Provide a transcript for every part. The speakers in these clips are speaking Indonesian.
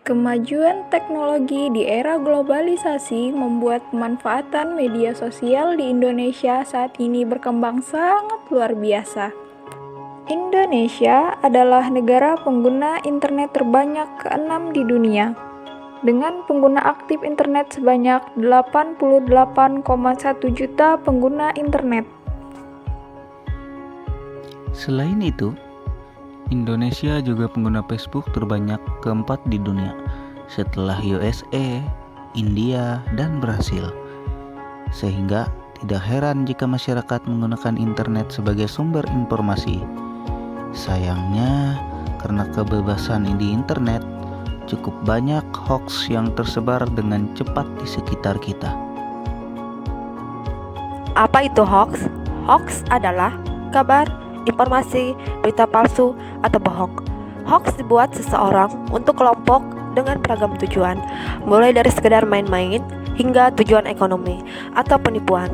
Kemajuan teknologi di era globalisasi membuat pemanfaatan media sosial di Indonesia saat ini berkembang sangat luar biasa. Indonesia adalah negara pengguna internet terbanyak ke-6 di dunia, dengan pengguna aktif internet sebanyak 88,1 juta pengguna internet. Selain itu, Indonesia juga pengguna Facebook terbanyak keempat di dunia, setelah USA, India, dan Brasil. Sehingga tidak heran jika masyarakat menggunakan internet sebagai sumber informasi. Sayangnya, karena kebebasan di internet, cukup banyak hoax yang tersebar dengan cepat di sekitar kita. Apa itu hoax? Hoax adalah kabar, informasi, berita palsu, atau bohong. Hoax dibuat seseorang untuk kelompok dengan beragam tujuan, mulai dari sekedar main-main hingga tujuan ekonomi atau penipuan,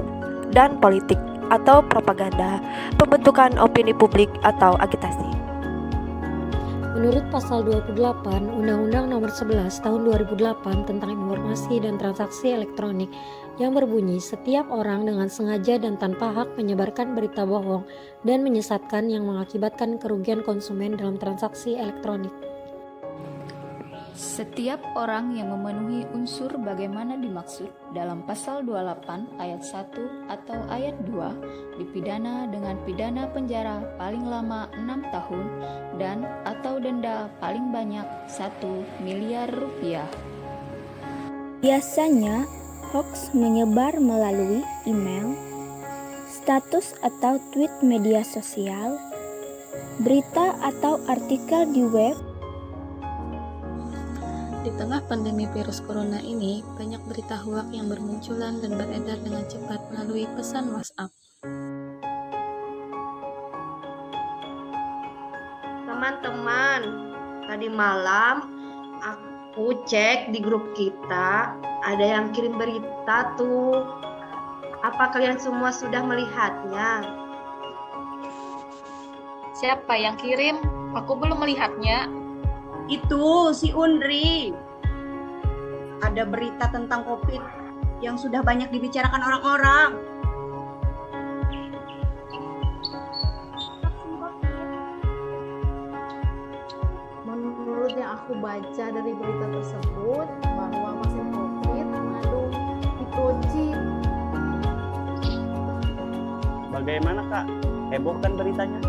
dan politik atau propaganda, pembentukan opini publik atau agitasi. Menurut Pasal 28 Undang-Undang Nomor 11 Tahun 2008 tentang Informasi dan Transaksi Elektronik yang berbunyi setiap orang dengan sengaja dan tanpa hak menyebarkan berita bohong dan menyesatkan yang mengakibatkan kerugian konsumen dalam transaksi elektronik. Setiap orang yang memenuhi unsur bagaimana dimaksud dalam pasal 28 ayat 1 atau ayat 2 dipidana dengan pidana penjara paling lama 6 tahun dan atau denda paling banyak 1 miliar rupiah. Biasanya, hoax menyebar melalui email, status atau tweet media sosial, berita atau artikel di web. Di tengah pandemi virus corona ini, banyak berita hoak yang bermunculan dan beredar dengan cepat melalui pesan WhatsApp. Teman-teman, tadi malam aku cek di grup kita, ada yang kirim berita tuh. Apa kalian semua sudah melihatnya? Siapa yang kirim? Aku belum melihatnya. Itu si Undri. Ada berita tentang COVID yang sudah banyak dibicarakan orang-orang. Menurut yang aku baca dari berita tersebut, bahwa vaksin COVID mengandung microchip. Bagaimana Kak? Heboh kan beritanya?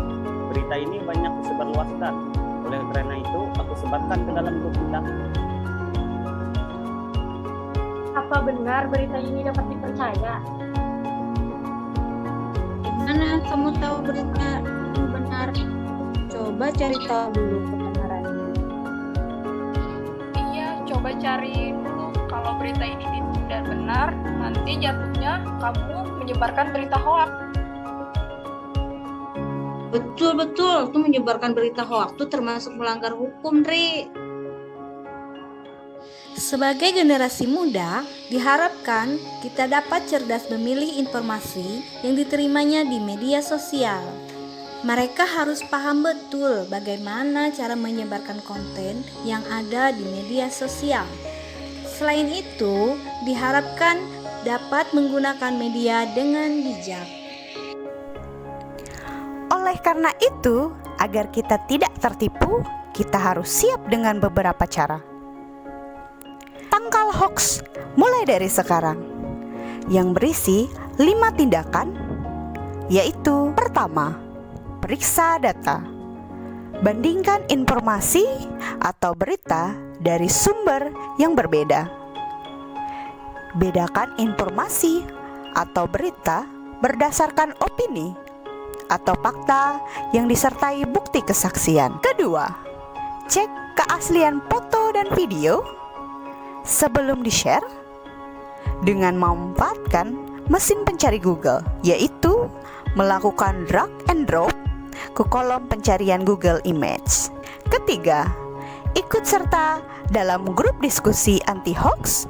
Berita ini banyak disebarluaskan. Oleh karena itu, aku sebarkan ke dalam grup kita. Apa benar berita ini dapat dipercaya? Gimana kamu tahu berita ini benar? Coba cari tahu dulu kebenarannya. Iya, coba cari dulu. Kalau berita ini tidak benar, nanti jatuhnya kamu menyebarkan berita hoax. Betul, itu menyebarkan berita hoax itu termasuk melanggar hukum, Ri. Sebagai generasi muda, diharapkan kita dapat cerdas memilih informasi yang diterimanya di media sosial. Mereka harus paham betul bagaimana cara menyebarkan konten yang ada di media sosial. Selain itu, diharapkan dapat menggunakan media dengan bijak. Oleh karena itu, agar kita tidak tertipu, kita harus siap dengan beberapa cara. Tangkal hoax mulai dari sekarang, yang berisi 5 tindakan, yaitu pertama, periksa data. Bandingkan informasi atau berita dari sumber yang berbeda. Bedakan informasi atau berita berdasarkan opini atau fakta yang disertai bukti kesaksian. Kedua, cek keaslian foto dan video sebelum di-share dengan memanfaatkan mesin pencari Google, yaitu melakukan drag and drop ke kolom pencarian Google Image. Ketiga, ikut serta dalam grup diskusi anti hoax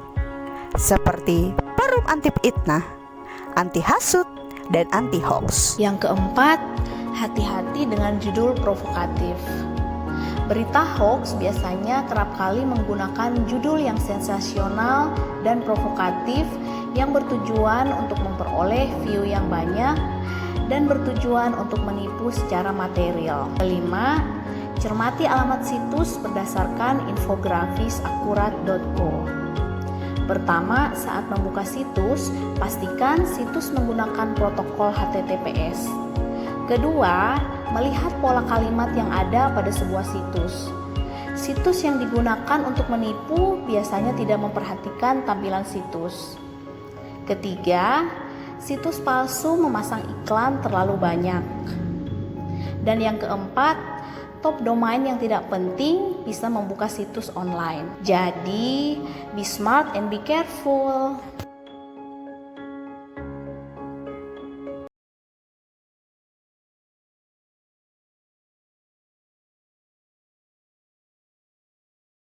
seperti Forum Anti Fitnah, Anti Hasut, dan anti hoax. Yang keempat, hati-hati dengan judul provokatif. Berita hoax biasanya kerap kali menggunakan judul yang sensasional dan provokatif yang bertujuan untuk memperoleh view yang banyak dan bertujuan untuk menipu secara material. Kelima, cermati alamat situs berdasarkan infografis akurat.co. Pertama, saat membuka situs, pastikan situs menggunakan protokol HTTPS. Kedua, melihat pola kalimat yang ada pada sebuah situs. Situs yang digunakan untuk menipu biasanya tidak memperhatikan tampilan situs. Ketiga, situs palsu memasang iklan terlalu banyak. Dan yang keempat, top domain yang tidak penting bisa membuka situs online. Jadi, be smart and be careful.